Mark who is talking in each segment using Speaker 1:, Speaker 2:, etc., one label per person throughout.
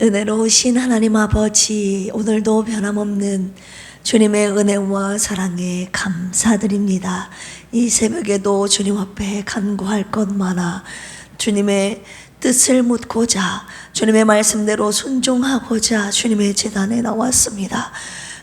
Speaker 1: 은혜로우신 하나님 아버지, 오늘도 변함없는 주님의 은혜와 사랑에 감사드립니다. 이 새벽에도 주님 앞에 간구할 것 많아 주님의 뜻을 묻고자, 주님의 말씀대로 순종하고자 주님의 제단에 나왔습니다.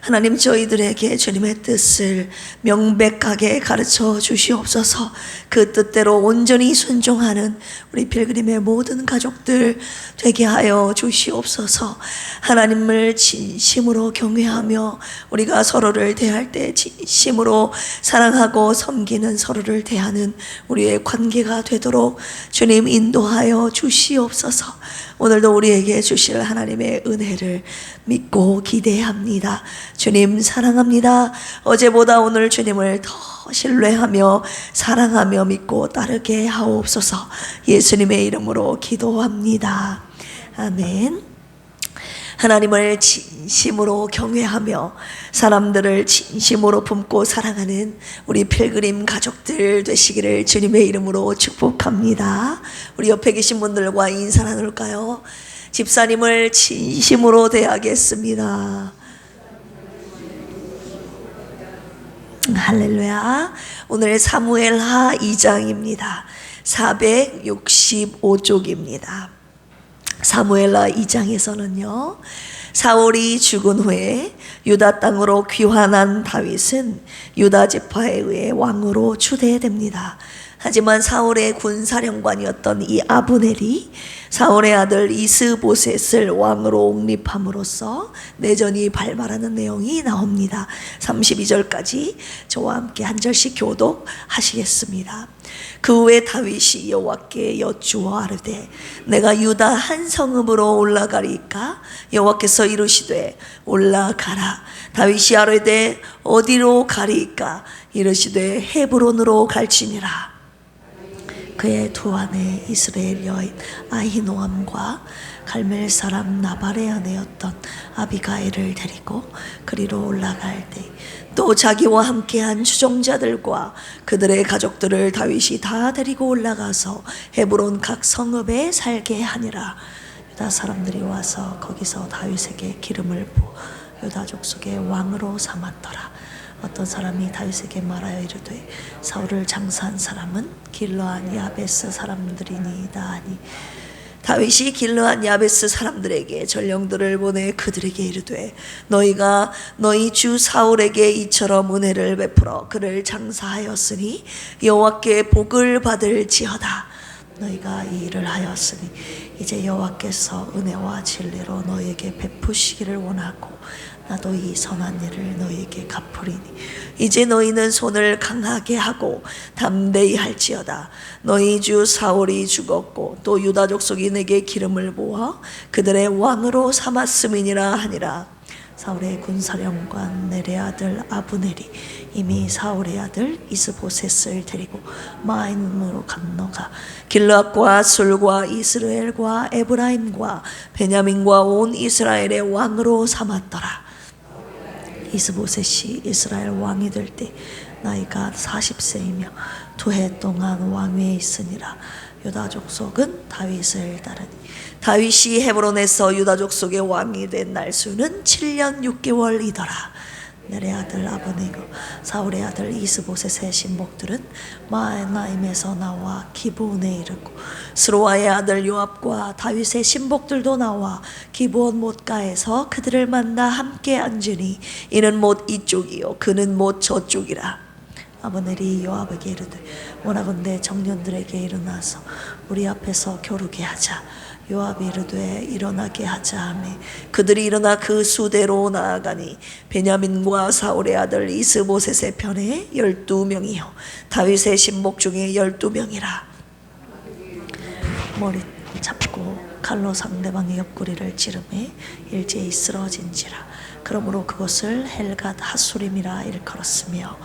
Speaker 1: 하나님, 저희들에게 주님의 뜻을 명백하게 가르쳐 주시옵소서. 그 뜻대로 온전히 순종하는 우리 필그림의 모든 가족들 되게 하여 주시옵소서. 하나님을 진심으로 경외하며 우리가 서로를 대할 때 진심으로 사랑하고 섬기는, 서로를 대하는 우리의 관계가 되도록 주님 인도하여 주시옵소서. 오늘도 우리에게 주실 하나님의 은혜를 믿고 기대합니다. 주님 사랑합니다. 어제보다 오늘 주님을 더 신뢰하며 사랑하며 믿고 따르게 하옵소서. 예수님의 이름으로 기도합니다. 아멘. 하나님을 진심으로 경외하며 사람들을 진심으로 품고 사랑하는 우리 필그림 가족들 되시기를 주님의 이름으로 축복합니다. 우리 옆에 계신 분들과 인사 나눌까요? 집사님을 진심으로 대하겠습니다. 할렐루야. 오늘 사무엘하 2장입니다. 465쪽입니다. 사무엘하 2장에서는요, 사울이 죽은 후에 유다 땅으로 귀환한 다윗은 유다 지파에 의해 왕으로 추대됩니다. 하지만 사울의 군사령관이었던 이 아브넬이 사울의 아들 이스보셋을 왕으로 옹립함으로써 내전이 발발하는 내용이 나옵니다. 32절까지 저와 함께 한 절씩 교독하시겠습니다. 그 후에 다윗이 여호와께 여쭈어 아르되 내가 유다 한 성읍으로 올라가리까? 여호와께서 이르시되 올라가라. 다윗이 아르되 어디로 가리까? 이르시되 헤브론으로 갈지니라. 그의 두 아내 이스라엘 여인 아히노암과 갈멜 사람 나발의 아내였던 아비가일을 데리고 그리로 올라갈 때 또 자기와 함께한 추종자들과 그들의 가족들을 다윗이 다 데리고 올라가서 헤브론 각 성읍에 살게 하니라. 유다 사람들이 와서 거기서 다윗에게 기름을 부어 유다 족속의 왕으로 삼았더라. 어떤 사람이 다윗에게 말하여 이르되 사울을 장사한 사람은 길르앗 야베스 사람들이니이다 하니 다윗이 길르앗 야베스 사람들에게 전령들을 보내 그들에게 이르되 너희가 너희 주 사울에게 이처럼 은혜를 베풀어 그를 장사하였으니 여호와께 복을 받을지어다. 너희가 이 일을 하였으니 이제 여호와께서 은혜와 진리로 너희에게 베푸시기를 원하고 나도 이 선한 일을 너희에게 갚으리니 이제 너희는 손을 강하게 하고 담대히 할지어다. 너희 주 사울이 죽었고 또 유다 족속이 내게 기름을 부어 그들의 왕으로 삼았음이니라 하니라. 사울의 군사령관 넬의 아들 아브넬이 이미 사울의 아들 이스보셋을 데리고 마임으로 건너가 길르앗과 술과 이스라엘과 에브라임과 베냐민과 온 이스라엘의 왕으로 삼았더라. 이스보셋이 이스라엘 왕이 될 때 나이가 40세이며 2해 동안 왕위에 있으니라. 유다 족속은 다윗을 따르니 다윗이 헤브론에서 유다 족속의 왕이 된 날수는 7년 6개월이더라. 넬의 아들 아브넬과 사울의 아들 이스보셋의 신복들은 마하나임에서 나와 기브온에 이르고 스로아의 아들 요압과 다윗의 신복들도 나와 기브온 못가에서 그들을 만나 함께 앉으니 이는 못 이쪽이요 그는 못 저쪽이라. 아브넬이 요압에게 이르되 원하건대 청년들에게 일어나서 우리 앞에서 겨루게 하자. 요압이 이르되 일어나게 하자 하매 그들이 일어나 그 수대로 나아가니 베냐민과 사울의 아들 이스보셋의 편에 12명이요 다윗의 신복 중에 12명이라. 머리 잡고 칼로 상대방의 옆구리를 찌르매 일제히 쓰러진지라. 그러므로 그것을 헬갓 하수림이라 일컬었으며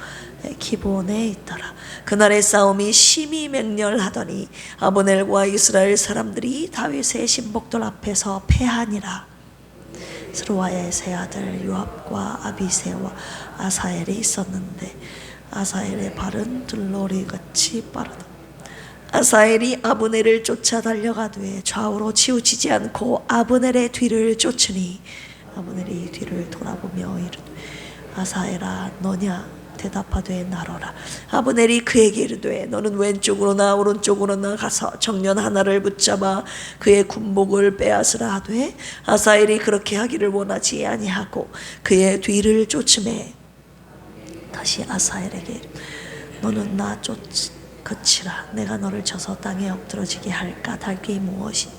Speaker 1: 기브온에 있더라. 그날의 싸움이 심히 맹렬하더니 아브넬과 이스라엘 사람들이 다윗의 신복들 앞에서 패하니라. 스루아의 세 아들 요압과 아비새와 아사엘이 있었는데 아사엘의 발은 들러리같이 빠르다. 아사엘이 아브넬을 쫓아 달려가되 좌우로 치우치지 않고 아브넬의 뒤를 쫓으니 아브넬이 뒤를 돌아보며 이르되 아사엘아 너냐 대답하되 나로라. 아브넬이 그에게 이르되 너는 왼쪽으로나 오른쪽으로나 가서 청년 하나를 붙잡아 그의 군복을 빼앗으라 하되 아사엘이 그렇게 하기를 원하지 아니하고 그의 뒤를 쫓음에 다시 아사엘에게 너는 나 그치라. 내가 너를 쳐서 땅에 엎드러지게 할 까닭이 무엇이냐.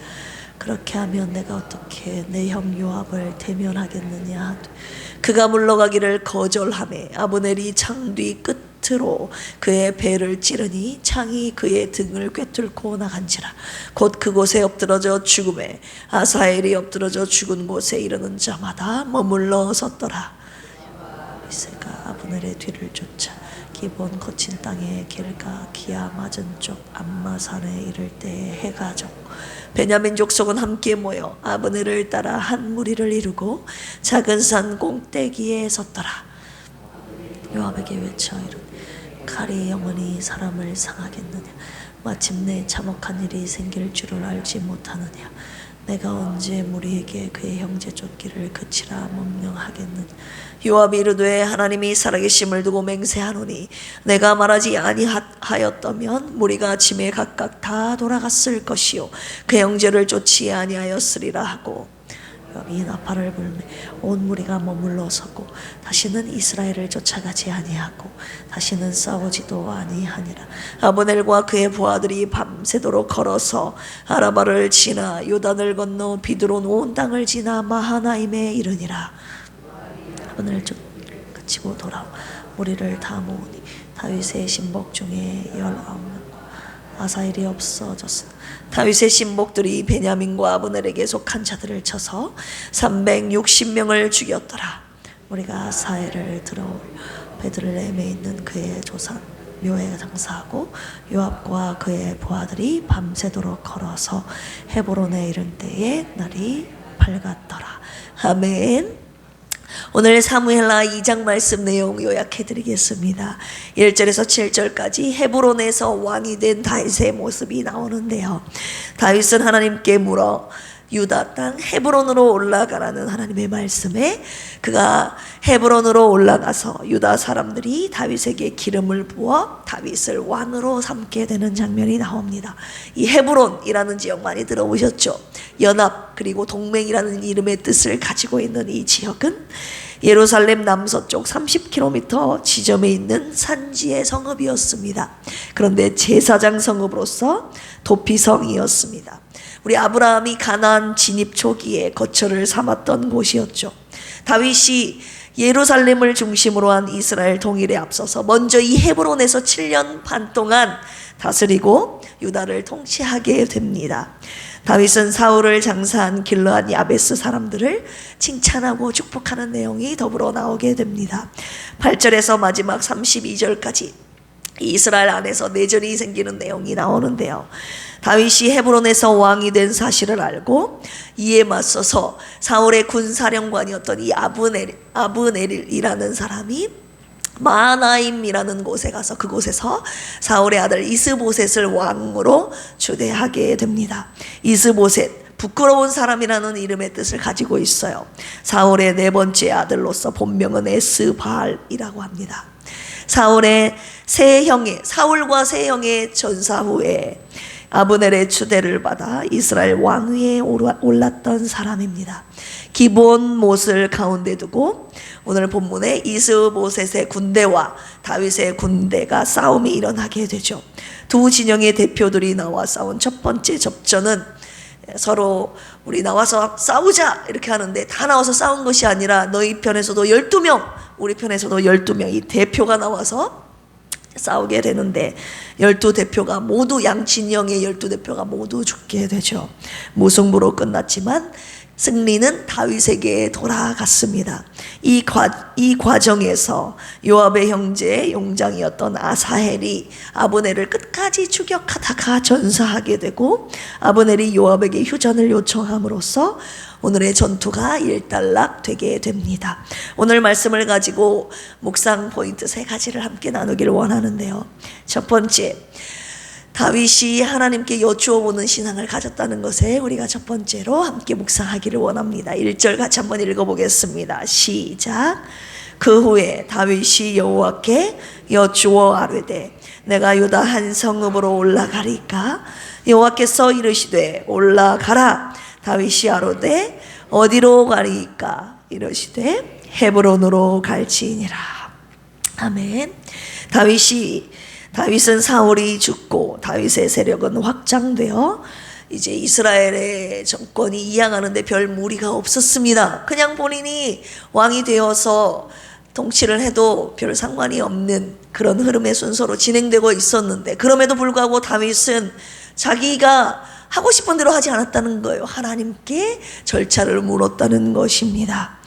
Speaker 1: 그렇게 하면 내가 어떻게 내 형 요압을 대면하겠느냐 하되 그가 물러가기를 거절하매 아브넬이 창 뒤 끝으로 그의 배를 찌르니 창이 그의 등을 꿰뚫고 나간지라. 곧 그곳에 엎드러져 죽음에 아사엘이 엎드러져 죽은 곳에 이르는 자마다 머물러 섰더라. 이새가 아브넬의 뒤를 쫓아 기본 거친 땅에 길가 기아 맞은 쪽 암마산에 이를 때에 해가 졌고 베냐민 족속은 함께 모여 아브넬을 따라 한 무리를 이루고 작은 산 꼭대기에 섰더라. 요압에게 외쳐 이르되 칼이 영원히 사람을 상하겠느냐. 마침내 참혹한 일이 생길 줄을 알지 못하느냐. 내가 언제 무리에게 그의 형제 쫓기를 그치라 명령하겠느냐. 요압이 이르되 하나님이 살아계심을 두고 맹세하노니 내가 말하지 아니하였다면 무리가 아침에 각각 다 돌아갔을 것이요 그 형제를 쫓지 아니하였으리라 하고 요압이 나팔을 불매 온 무리가 머물러 서고 다시는 이스라엘을 쫓아가지 아니하고 다시는 싸우지도 아니하니라. 아브넬과 그의 부하들이 밤새도록 걸어서 아라바를 지나 요단을 건너 비드론 온 땅을 지나 마하나임에 이르니라. 아브넬을 그치고 돌아와 무리를 다 모으니 다윗의 신복 중에 19명 아사엘이 없어졌으나 다윗의 신복들이 베냐민과 아브넬에게 속한 자들을 쳐서 360명을 죽였더라. 우리가 아사엘을 들어올려 베들레헴에 있는 그의 조상 묘에 장사하고 요압과 그의 부하들이 밤새도록 걸어서 헤브론에 이른 때에 날이 밝았더라. 아멘. 오늘 사무엘하 2장 말씀 내용 요약해드리겠습니다. 1절에서 7절까지 헤브론에서 왕이 된 다윗의 모습이 나오는데요. 다윗은 하나님께 물어 유다 땅 헤브론으로 올라가라는 하나님의 말씀에 그가 헤브론으로 올라가서 유다 사람들이 다윗에게 기름을 부어 다윗을 왕으로 삼게 되는 장면이 나옵니다. 이 헤브론이라는 지역 많이 들어보셨죠? 연합 그리고 동맹이라는 이름의 뜻을 가지고 있는 이 지역은 예루살렘 남서쪽 30km 지점에 있는 산지의 성읍이었습니다. 그런데 제사장 성읍으로서 도피성이었습니다. 우리 아브라함이 가나안 진입 초기에 거처를 삼았던 곳이었죠. 다윗이 예루살렘을 중심으로 한 이스라엘 통일에 앞서서 먼저 이 헤브론에서 7년 반 동안 다스리고 유다를 통치하게 됩니다. 다윗은 사울을 장사한 길르앗 야베스 사람들을 칭찬하고 축복하는 내용이 더불어 나오게 됩니다. 8절에서 마지막 32절까지 이스라엘 안에서 내전이 생기는 내용이 나오는데요. 다윗이 헤브론에서 왕이 된 사실을 알고 이에 맞서서 사울의 군사령관이었던 이 아브넬이라는 사람이 마하나임이라는 곳에 가서 그곳에서 사울의 아들 이스보셋을 왕으로 추대하게 됩니다. 이스보셋 부끄러운 사람이라는 이름의 뜻을 가지고 있어요. 사울의 네 번째 아들로서 본명은 에스바알이라고 합니다. 사울과 세 형의 전사 후에 아브넬의 추대를 받아 이스라엘 왕위에 올랐던 사람입니다. 기브온 못을 가운데 두고 오늘 본문에 이스보셋의 군대와 다윗의 군대가 싸움이 일어나게 되죠. 두 진영의 대표들이 나와 싸운 첫 번째 접전은 서로 우리 나와서 싸우자 이렇게 하는데 다 나와서 싸운 것이 아니라 너희 편에서도 12명 우리 편에서도 12명 이 대표가 나와서 싸우게 되는데 12대표가 모두 양진영의 12대표가 모두 죽게 되죠. 무승부로 끝났지만 승리는 다윗에게 돌아갔습니다. 이 과정에서 요압의 형제 용장이었던 아사헬이 아브넬을 끝까지 추격하다가 전사하게 되고 아브넬이 요압에게 휴전을 요청함으로써 오늘의 전투가 일단락되게 됩니다. 오늘 말씀을 가지고 묵상 포인트 3가지를 함께 나누기를 원하는데요. 첫 번째, 다윗이 하나님께 여쭈어 보는 신앙을 가졌다는 것에 우리가 첫 번째로 함께 묵상하기를 원합니다. 1절 같이 한번 읽어보겠습니다. 시작. 그 후에 다윗이 여호와께 여쭈어 아뢰되 내가 유다 한 성읍으로 올라가리까? 여호와께서 이르시되 올라가라. 다윗이 아뢰되 어디로 가리까? 이르시되 헤브론으로 갈지니라. 아멘. 다윗은 사울이 죽고 다윗의 세력은 확장되어 이제 이스라엘의 정권이 이양하는데 별 무리가 없었습니다. 그냥 본인이 왕이 되어서 통치를 해도 별 상관이 없는 그런 흐름의 순서로 진행되고 있었는데, 그럼에도 불구하고 다윗은 자기가 하고 싶은 대로 하지 않았다는 거예요. 하나님께 절차를 물었다는 것입니다.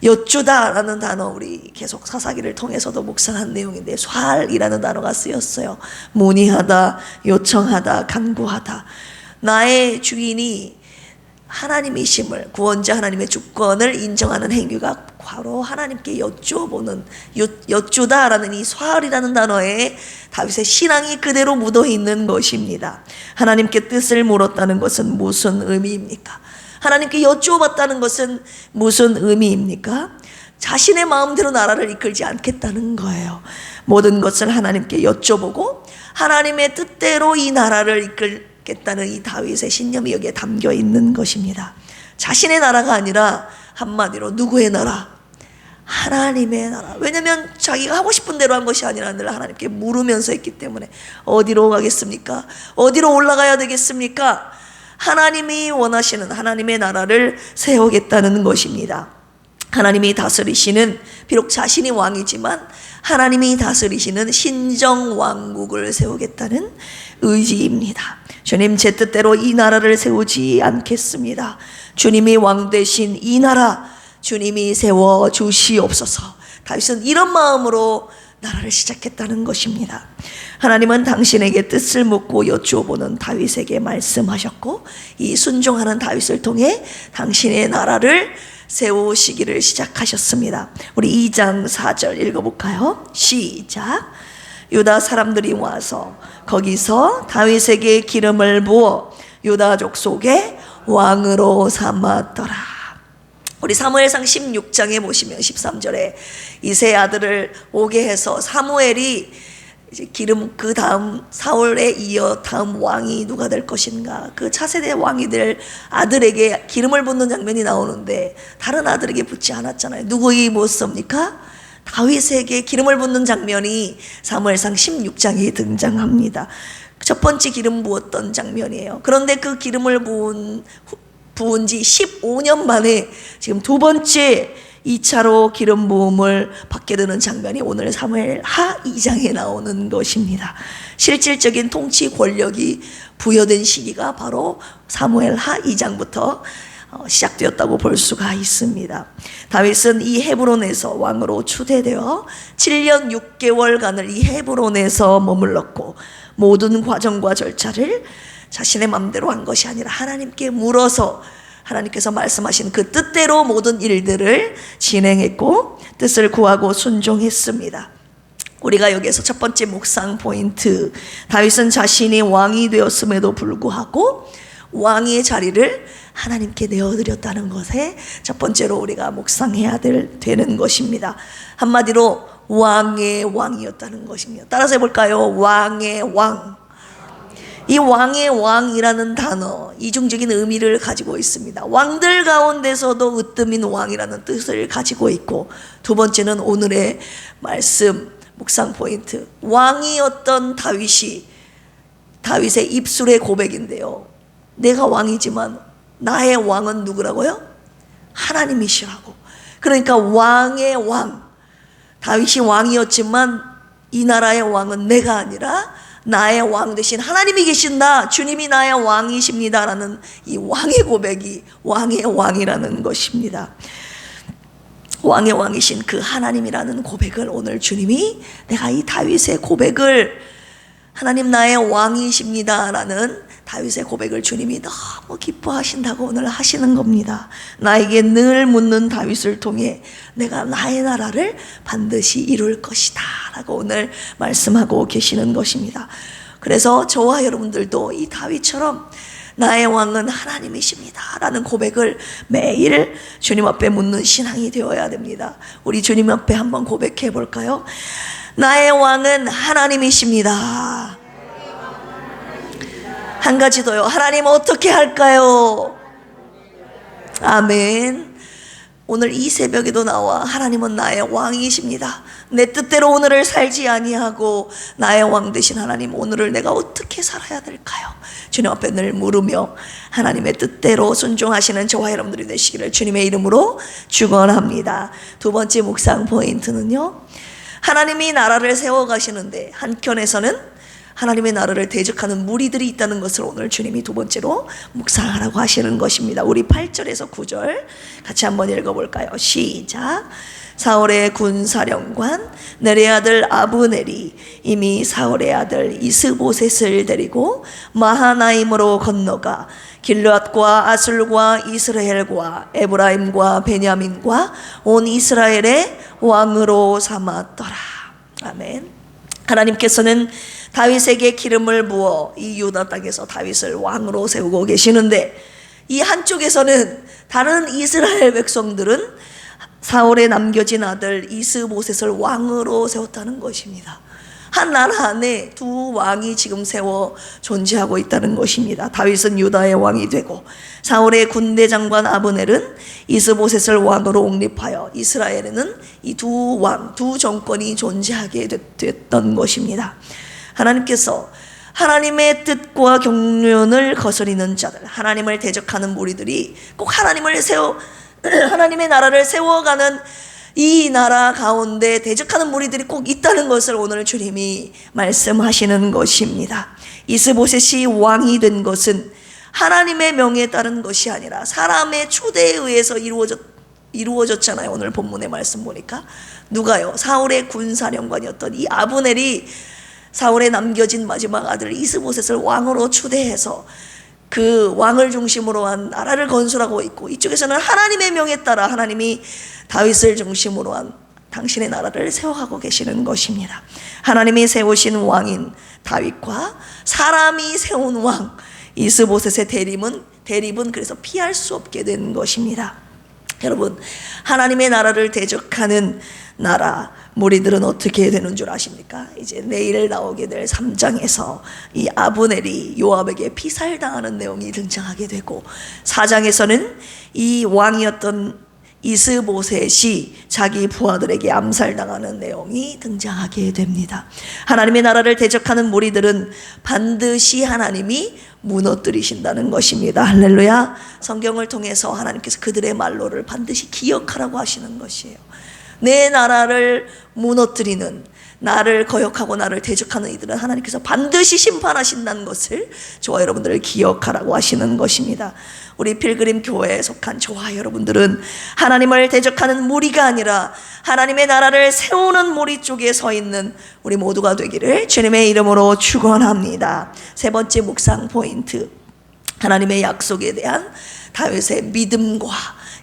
Speaker 1: 여쭈다라는 단어, 우리 계속 사사기를 통해서도 묵상한 내용인데 쇠이라는 단어가 쓰였어요. 문의하다, 요청하다, 간구하다. 나의 주인이 하나님이심을, 구원자 하나님의 주권을 인정하는 행위가 바로 하나님께 여쭈어보는, 여쭈다라는 이 쇠이라는 단어에 다윗의 신앙이 그대로 묻어 있는 것입니다. 하나님께 뜻을 물었다는 것은 무슨 의미입니까? 하나님께 여쭈어봤다는 것은 무슨 의미입니까? 자신의 마음대로 나라를 이끌지 않겠다는 거예요. 모든 것을 하나님께 여쭤보고 하나님의 뜻대로 이 나라를 이끌겠다는 이 다윗의 신념이 여기에 담겨 있는 것입니다. 자신의 나라가 아니라 한마디로 누구의 나라? 하나님의 나라. 왜냐하면 자기가 하고 싶은 대로 한 것이 아니라 늘 하나님께 물으면서 했기 때문에. 어디로 가겠습니까? 어디로 올라가야 되겠습니까? 하나님이 원하시는 하나님의 나라를 세우겠다는 것입니다. 하나님이 다스리시는, 비록 자신이 왕이지만 하나님이 다스리시는 신정왕국을 세우겠다는 의지입니다. 주님, 제 뜻대로 이 나라를 세우지 않겠습니다. 주님이 왕 되신 이 나라 주님이 세워주시옵소서. 다윗은 이런 마음으로 나라를 시작했다는 것입니다. 하나님은 당신에게 뜻을 묻고 여쭈어보는 다윗에게 말씀하셨고, 이 순종하는 다윗을 통해 당신의 나라를 세우시기를 시작하셨습니다. 우리 2장 4절 읽어볼까요? 시작. 유다 사람들이 와서 거기서 다윗에게 기름을 부어 유다 족속의 왕으로 삼았더라. 우리 사무엘상 16장에 보시면 13절에 이세 아들을 오게 해서 사무엘이 이제 기름, 그 다음 사울에 이어 다음 왕이 누가 될 것인가, 그 차세대 왕이 될 아들에게 기름을 붓는 장면이 나오는데 다른 아들에게 붓지 않았잖아요. 누구에게 붓습니까? 다윗에게 기름을 붓는 장면이 사무엘상 16장에 등장합니다. 첫 번째 기름 부었던 장면이에요. 그런데 그 기름을 부은 지 15년 만에 지금 두 번째 2차로 기름 부음을 받게 되는 장면이 오늘 사무엘 하 2장에 나오는 것입니다. 실질적인 통치 권력이 부여된 시기가 바로 사무엘 하 2장부터 시작되었다고 볼 수가 있습니다. 다윗은 이 헤브론에서 왕으로 추대되어 7년 6개월간을 이 헤브론에서 머물렀고, 모든 과정과 절차를 자신의 마음대로 한 것이 아니라 하나님께 물어서 하나님께서 말씀하신 그 뜻대로 모든 일들을 진행했고 뜻을 구하고 순종했습니다. 우리가 여기에서 첫 번째 묵상 포인트, 다윗은 자신이 왕이 되었음에도 불구하고 왕의 자리를 하나님께 내어드렸다는 것에 첫 번째로 우리가 묵상해야 되는 것입니다. 한마디로 왕의 왕이었다는 것입니다. 따라서 해볼까요? 왕의 왕. 이 왕의 왕이라는 단어, 이중적인 의미를 가지고 있습니다. 왕들 가운데서도 으뜸인 왕이라는 뜻을 가지고 있고, 두 번째는 오늘의 말씀 묵상 포인트, 왕이었던 다윗의 입술의 고백인데요. 내가 왕이지만 나의 왕은 누구라고요? 하나님이시라고. 그러니까 왕의 왕, 다윗이 왕이었지만 이 나라의 왕은 내가 아니라 나의 왕 대신 하나님이 계신다, 주님이 나의 왕이십니다 라는 이 왕의 고백이 왕의 왕이라는 것입니다. 왕의 왕이신 그 하나님이라는 고백을 오늘 주님이, 내가 이 다윗의 고백을, 하나님 나의 왕이십니다 라는 다윗의 고백을 주님이 너무 기뻐하신다고 오늘 하시는 겁니다. 나에게 늘 묻는 다윗을 통해 내가 나의 나라를 반드시 이룰 것이다 라고 오늘 말씀하고 계시는 것입니다. 그래서 저와 여러분들도 이 다윗처럼 나의 왕은 하나님이십니다 라는 고백을 매일 주님 앞에 묻는 신앙이 되어야 됩니다. 우리 주님 앞에 한번 고백해 볼까요? 나의 왕은 하나님이십니다. 한 가지 더요. 하나님 어떻게 할까요? 아멘. 오늘 이 새벽에도 나와 하나님은 나의 왕이십니다. 내 뜻대로 오늘을 살지 아니하고 나의 왕 되신 하나님, 오늘을 내가 어떻게 살아야 될까요? 주님 앞에 늘 물으며 하나님의 뜻대로 순종하시는 저와 여러분들이 되시기를 주님의 이름으로 축원합니다. 두 번째 묵상 포인트는요, 하나님이 나라를 세워가시는데 한켠에서는 하나님의 나라를 대적하는 무리들이 있다는 것을 오늘 주님이 두 번째로 묵상하라고 하시는 것입니다. 우리 8절에서 9절 같이 한번 읽어볼까요? 시작. 사울의 군사령관 네리의 아들 아브넬이 이미 사울의 아들 이스보셋을 데리고 마하나임으로 건너가 길르앗과 아술과 이스라엘과 에브라임과 베냐민과 온 이스라엘의 왕으로 삼았더라. 아멘. 하나님께서는 다윗에게 기름을 부어 이 유다 땅에서 다윗을 왕으로 세우고 계시는데, 이 한쪽에서는 다른 이스라엘 백성들은 사울의 남겨진 아들 이스보셋을 왕으로 세웠다는 것입니다. 한 나라 안에 두 왕이 지금 세워 존재하고 있다는 것입니다. 다윗은 유다의 왕이 되고 사울의 군대 장관 아브넬은 이스보셋을 왕으로 옹립하여 이스라엘에는 이 두 왕, 두 정권이 존재하게 됐던 것입니다. 하나님께서 하나님의 뜻과 경륜을 거스리는 자들, 하나님을 대적하는 무리들이 꼭 하나님의 나라를 세워가는 이 나라 가운데 대적하는 무리들이 꼭 있다는 것을 오늘 주님이 말씀하시는 것입니다. 이스보셋이 왕이 된 것은 하나님의 명에 따른 것이 아니라 사람의 초대에 의해서 이루어졌잖아요. 오늘 본문의 말씀 보니까 누가요? 사울의 군사령관이었던 이 아브넬이 사울의 남겨진 마지막 아들 이스보셋을 왕으로 추대해서 그 왕을 중심으로 한 나라를 건설하고 있고, 이쪽에서는 하나님의 명에 따라 하나님이 다윗을 중심으로 한 당신의 나라를 세워가고 계시는 것입니다. 하나님이 세우신 왕인 다윗과 사람이 세운 왕 이스보셋의 대립은 그래서 피할 수 없게 된 것입니다. 여러분, 하나님의 나라를 대적하는 나라 무리들은 어떻게 되는 줄 아십니까? 이제 내일 나오게 될 3장에서 이 아브넬이 요압에게 피살당하는 내용이 등장하게 되고, 4장에서는 이 왕이었던 이스보셋이 자기 부하들에게 암살당하는 내용이 등장하게 됩니다. 하나님의 나라를 대적하는 무리들은 반드시 하나님이 무너뜨리신다는 것입니다. 할렐루야. 성경을 통해서 하나님께서 그들의 말로를 반드시 기억하라고 하시는 것이에요. 내 나라를 무너뜨리는, 나를 거역하고 나를 대적하는 이들은 하나님께서 반드시 심판하신다는 것을 저와 여러분들을 기억하라고 하시는 것입니다. 우리 필그림 교회에 속한 저와 여러분들은 하나님을 대적하는 무리가 아니라 하나님의 나라를 세우는 무리 쪽에 서 있는 우리 모두가 되기를 주님의 이름으로 축원합니다. 세 번째 묵상 포인트, 하나님의 약속에 대한 다윗의 믿음과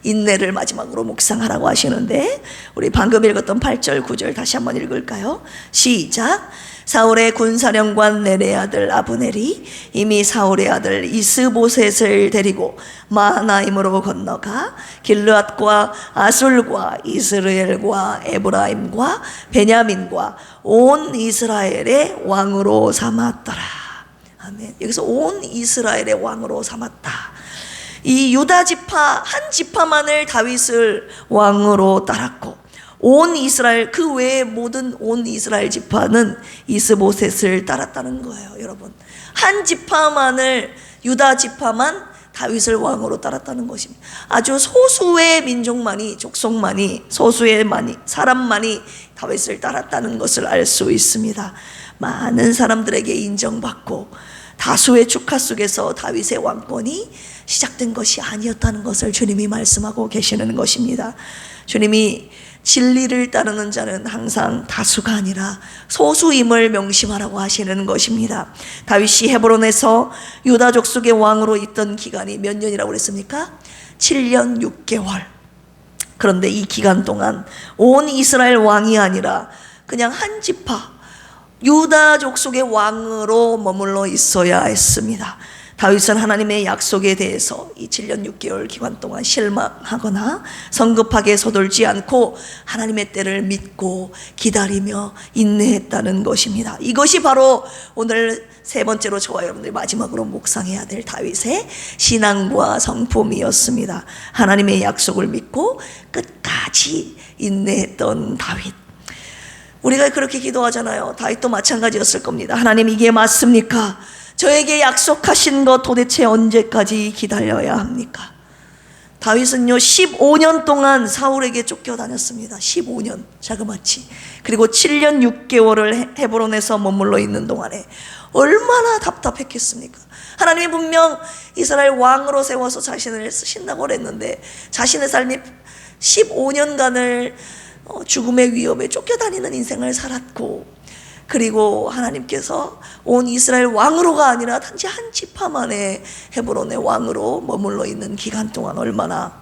Speaker 1: 인내를 마지막으로 묵상하라고 하시는데, 우리 방금 읽었던 8절 9절 다시 한번 읽을까요? 시작. 사울의 군사령관 네리의 아들 아브넬이 이미 사울의 아들 이스보셋을 데리고 마하나임으로 건너가 길르앗과 아술과 이스라엘과 에브라임과 베냐민과 온 이스라엘의 왕으로 삼았더라. 아멘. 여기서 온 이스라엘의 왕으로 삼았다. 이 유다 지파 한 지파만을 다윗을 왕으로 따랐고, 온 이스라엘 그 외의 모든 온 이스라엘 지파는 이스보셋을 따랐다는 거예요. 여러분, 한 지파만을, 유다 지파만 다윗을 왕으로 따랐다는 것입니다. 아주 소수의 민족만이, 족속만이, 사람만이 다윗을 따랐다는 것을 알 수 있습니다. 많은 사람들에게 인정받고 다수의 축하 속에서 다윗의 왕권이 시작된 것이 아니었다는 것을 주님이 말씀하고 계시는 것입니다. 주님이 진리를 따르는 자는 항상 다수가 아니라 소수임을 명심하라고 하시는 것입니다. 다윗이 헤브론에서 유다 족속의 왕으로 있던 기간이 몇 년이라고 그랬습니까? 7년 6개월. 그런데 이 기간 동안 온 이스라엘 왕이 아니라 그냥 한 지파, 유다 족속의 왕으로 머물러 있어야 했습니다. 다윗은 하나님의 약속에 대해서 이 7년 6개월 기간 동안 실망하거나 성급하게 서둘지 않고 하나님의 때를 믿고 기다리며 인내했다는 것입니다. 이것이 바로 오늘 세 번째로 저와 여러분들이 마지막으로 묵상해야 될 다윗의 신앙과 성품이었습니다. 하나님의 약속을 믿고 끝까지 인내했던 다윗. 우리가 그렇게 기도하잖아요. 다윗도 마찬가지였을 겁니다. 하나님, 이게 맞습니까? 저에게 약속하신 것 도대체 언제까지 기다려야 합니까? 다윗은요 15년 동안 사울에게 쫓겨다녔습니다. 15년 자그마치. 그리고 7년 6개월을 헤브론에서 머물러 있는 동안에 얼마나 답답했겠습니까? 하나님이 분명 이스라엘 왕으로 세워서 자신을 쓰신다고 그랬는데 자신의 삶이 15년간을 죽음의 위협에 쫓겨다니는 인생을 살았고, 그리고 하나님께서 온 이스라엘 왕으로가 아니라 단지 한 지파만의 헤브론의 왕으로 머물러 있는 기간 동안 얼마나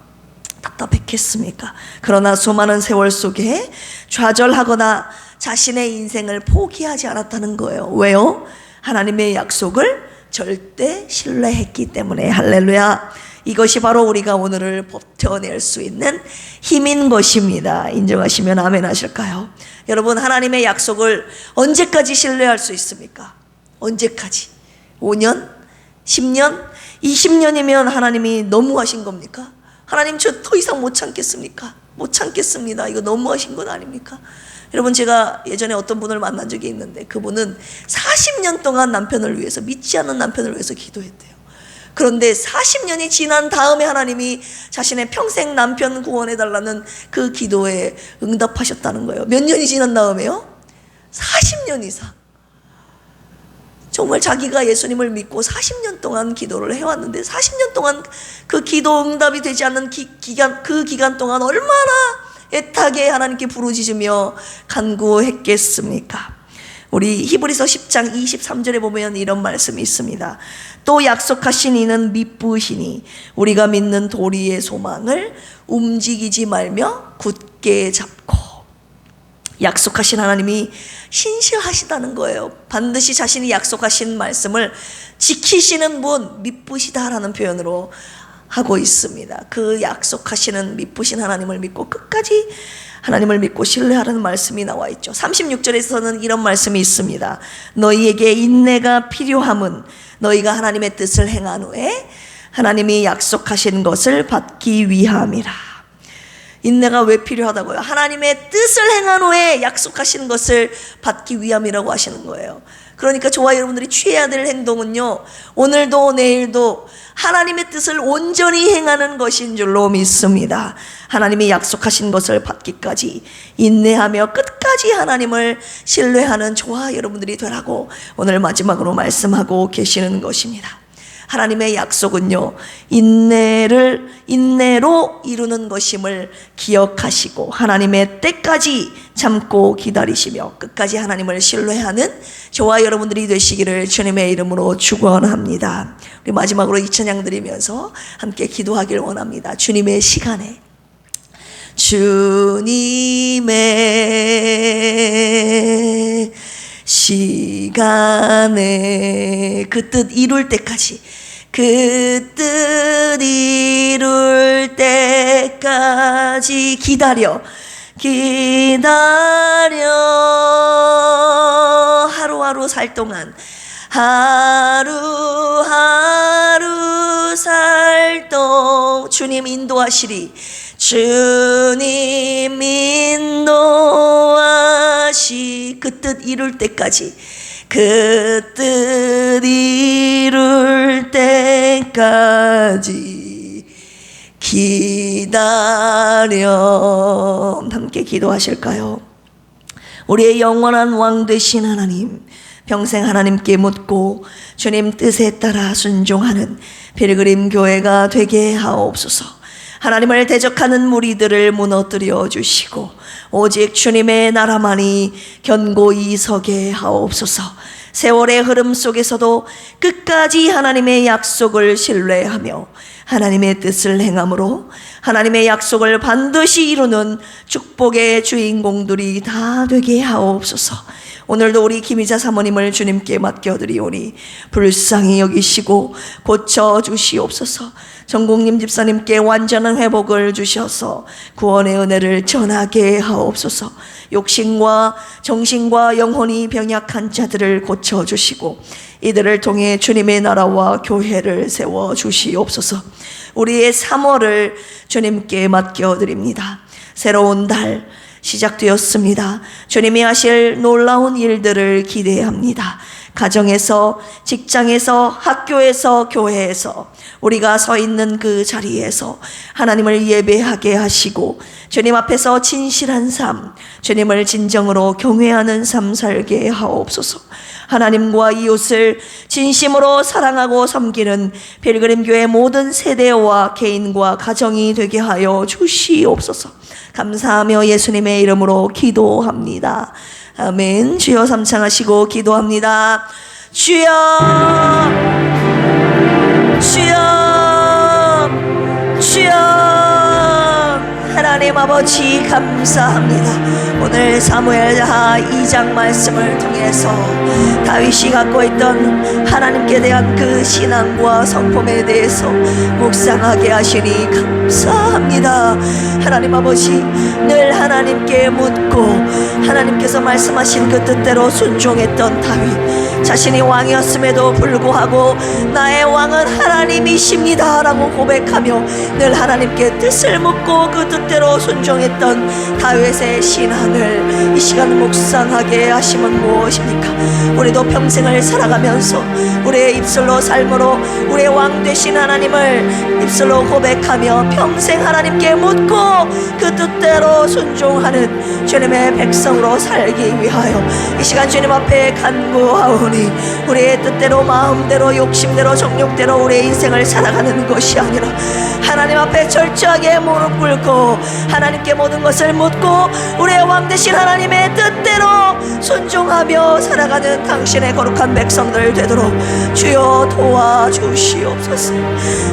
Speaker 1: 답답했겠습니까? 그러나 수많은 세월 속에 좌절하거나 자신의 인생을 포기하지 않았다는 거예요. 왜요? 하나님의 약속을 절대 신뢰했기 때문에. 할렐루야. 이것이 바로 우리가 오늘을 버텨낼 수 있는 힘인 것입니다. 인정하시면 아멘 하실까요? 여러분, 하나님의 약속을 언제까지 신뢰할 수 있습니까? 언제까지? 5년? 10년? 20년이면 하나님이 너무하신 겁니까? 하나님, 저 더 이상 못 참겠습니까? 못 참겠습니다. 이거 너무하신 것 아닙니까? 여러분, 제가 예전에 어떤 분을 만난 적이 있는데 그분은 40년 동안 남편을 위해서, 믿지 않는 남편을 위해서 기도했대요. 그런데 40년이 지난 다음에 하나님이 자신의 평생 남편 구원해달라는 그 기도에 응답하셨다는 거예요. 몇 년이 지난 다음에요? 40년 이상. 정말 자기가 예수님을 믿고 40년 동안 기도를 해왔는데 40년 동안 그 기도 응답이 되지 않는 그 기간 동안 얼마나 애타게 하나님께 부르짖으며 간구했겠습니까? 우리 히브리서 10장 23절에 보면 이런 말씀이 있습니다. 또 약속하신 이는 미쁘시니 우리가 믿는 도리의 소망을 움직이지 말며 굳게 잡고. 약속하신 하나님이 신실하시다는 거예요. 반드시 자신이 약속하신 말씀을 지키시는 분, 미쁘시다라는 표현으로 하고 있습니다. 그 약속하시는 미쁘신 하나님을 믿고 끝까지 하나님을 믿고 신뢰하라는 말씀이 나와 있죠. 36절에서는 이런 말씀이 있습니다. 너희에게 인내가 필요함은 너희가 하나님의 뜻을 행한 후에 하나님이 약속하신 것을 받기 위함이라. 인내가 왜 필요하다고요? 하나님의 뜻을 행한 후에 약속하신 것을 받기 위함이라고 하시는 거예요. 그러니까 저와 여러분들이 취해야 될 행동은요, 오늘도 내일도 하나님의 뜻을 온전히 행하는 것인 줄로 믿습니다. 하나님이 약속하신 것을 받기까지 인내하며 끝까지 하나님을 신뢰하는 저와 여러분들이 되라고 오늘 마지막으로 말씀하고 계시는 것입니다. 하나님의 약속은요, 인내로 이루는 것임을 기억하시고 하나님의 때까지 참고 기다리시며 끝까지 하나님을 신뢰하는 저와 여러분들이 되시기를 주님의 이름으로 축원합니다. 우리 마지막으로 이 찬양 드리면서 함께 기도하길 원합니다. 주님의 시간에, 주님의 시간에 그 뜻 이룰 때까지, 그 뜻 이룰 때까지 기다려 하루하루 살 동안, 하루하루 살 동안 주님 인도하시리. 주님 인도하시 그 뜻 이룰 때까지, 그 뜻 이룰 때까지 기다려. 함께 기도하실까요? 우리의 영원한 왕 되신 하나님, 평생 하나님께 묻고 주님 뜻에 따라 순종하는 필그림 교회가 되게 하옵소서. 하나님을 대적하는 무리들을 무너뜨려 주시고 오직 주님의 나라만이 견고히 서게 하옵소서. 세월의 흐름 속에서도 끝까지 하나님의 약속을 신뢰하며 하나님의 뜻을 행함으로 하나님의 약속을 반드시 이루는 축복의 주인공들이 다 되게 하옵소서. 오늘도 우리 김희자 사모님을 주님께 맡겨드리오니 불쌍히 여기시고 고쳐주시옵소서. 정국님 집사님께 완전한 회복을 주셔서 구원의 은혜를 전하게 하옵소서. 욕심과 정신과 영혼이 병약한 자들을 고쳐주시고 이들을 통해 주님의 나라와 교회를 세워주시옵소서. 우리의 3월을 주님께 맡겨드립니다. 새로운 달 시작되었습니다. 주님이 하실 놀라운 일들을 기대합니다. 가정에서, 직장에서, 학교에서, 교회에서 우리가 서 있는 그 자리에서 하나님을 예배하게 하시고 주님 앞에서 진실한 삶, 주님을 진정으로 경외하는 삶 살게 하옵소서. 하나님과 이웃을 진심으로 사랑하고 섬기는 필그림교회 모든 세대와 개인과 가정이 되게 하여 주시옵소서. 감사하며 예수님의 이름으로 기도합니다. 아멘. 주여 삼창하시고 기도합니다. 주여, 주여, 주여. 하나님 아버지 감사합니다. 오늘 사무엘하 2장 말씀을 통해서 다윗이 갖고 있던 하나님께 대한 그 신앙과 성품에 대해서 묵상하게 하시니 감사합니다. 하나님 아버지, 늘 하나님께 묻고 하나님께서 말씀하신 그 뜻대로 순종했던 다윗, 자신이 왕이었음에도 불구하고 나의 왕은 하나님이십니다 라고 고백하며 늘 하나님께 뜻을 묻고 그 뜻대로 순종했던 다윗의 신앙을 이 시간 묵상하게 하심은 무엇입니까? 우리도 평생을 살아가면서 우리의 입술로 삶으로 우리의 왕 되신 하나님을 입술로 고백하며 평생 하나님께 묻고 그 뜻대로 순종하는 주님의 백성으로 살기 위하여 이 시간 주님 앞에 간구하오니 우리의 뜻대로 마음대로 욕심대로 정욕대로 우리의 인생을 살아가는 것이 아니라 하나님 앞에 철저하게 무릎 꿇고 하나님께 모든 것을 묻고 우리의 왕 되신 하나님의 뜻대로 순종하며 살아가는 당신의 거룩한 백성들 되도록 주여 도와주시옵소서.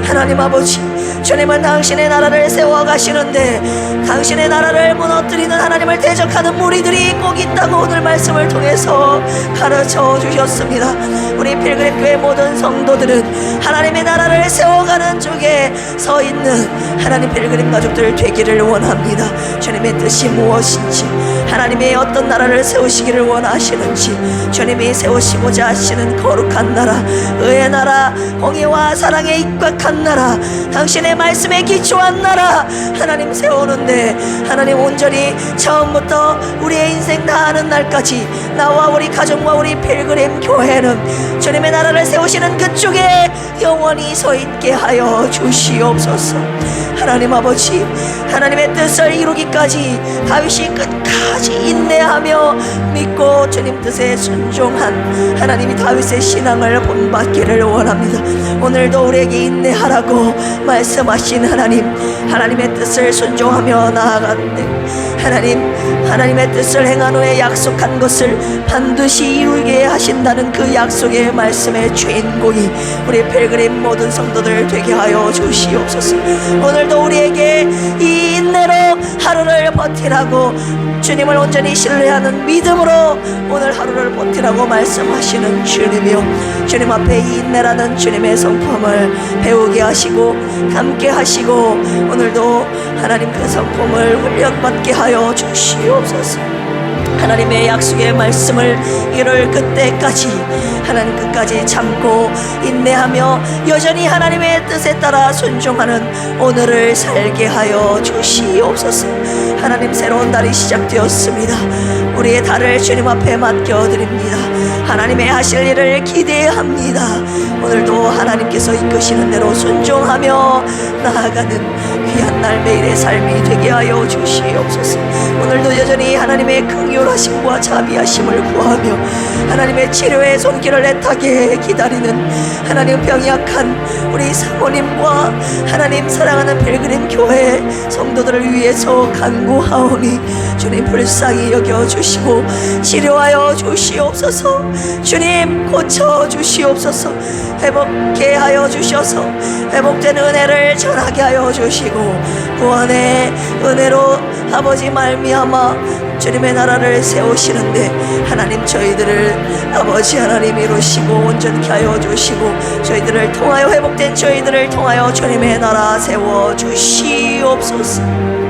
Speaker 1: 하나님 아버지, 주님은 당신의 나라를 세워가시는데 당신의 나라를 무너뜨리는 하나님을 대적하는 무리들이 꼭 있다고 오늘 말씀을 통해서 가르쳐 주셨습니다. 우리 필그림교회 모든 성도들은 하나님의 나라를 세워가는 쪽에 서 있는 하나님 필그림 가족들 되기를 원합니다. 주님의 뜻이 무엇인지, 하나님의 어떤 나라를 세우시기를 원하시는지, 주님이 세우시고자 하시는 거룩한 나라, 의의 나라, 공의와 사랑에 입각한 나라, 당신의 말씀에 기초한 나라 하나님 세우는데 하나님 온전히 처음부터 우리의 인생 다하는 날까지 나와 우리 가정과 우리 필그림 교회는 주님의 나라를 세우시는 그쪽에 영원히 서 있게 하여 주시옵소서. 하나님 아버지, 하나님의 뜻을 이루기까지 다윗이 끝까지 인내하며 믿고 주님 뜻에 순종한 하나님이 다윗의 신앙을 본받기를 원합니다. 오늘도 우리에게 인내하라고 말씀하신 하나님, 하나님의 뜻을 순종하며 나아가는데 하나님의 뜻을 행한 후에 약속한 것을 반드시 이루게 하신다는 그 약속의 말씀의 주인공이 우리 필그림 모든 성도들 되게 하여 주시옵소서. 오늘도 우리에게 이 인내로 하루를 버티라고, 주님을 온전히 신뢰하는 믿음으로 오늘 하루를 버티라고 말씀하시는 주님이요, 주님 앞에 이 인내라는 주님의 성품을 배우게 하시고 함께 하시고 오늘도 하나님 그 성품을 훈련받게 하여 주시옵소서. 하나님의 약속의 말씀을 이룰 그때까지 하나님 끝까지 참고 인내하며 여전히 하나님의 뜻에 따라 순종하는 오늘을 살게 하여 주시옵소서. 하나님, 새로운 달이 시작되었습니다. 우리의 달을 주님 앞에 맡겨드립니다. 하나님의 하실 일을 기대합니다. 오늘도 하나님께서 이끄시는 대로 순종하며 나아가는 귀한 날 매일의 삶이 되게 하여 주시옵소서. 오늘도 여전히 하나님의 긍휼하심과 자비하심을 구하며 하나님의 치료의 손길을 애타게 기다리는 하나님 병약한 우리 사모님과 하나님 사랑하는 필그림 교회 성도들을 위해서 간구하오니 주님 불쌍히 여겨주시고 치료하여 주시옵소서. 주님 고쳐 주시옵소서. 회복케 하여 주셔서 회복된 은혜를 전하게 하여 주시고 구원의 은혜로 아버지 말미암아 주님의 나라를 세우시는데 하나님 저희들을 아버지 하나님 이루시고 온전케 하여 주시고 저희들을 통하여 회복된 저희들을 통하여 주님의 나라 세워 주시옵소서.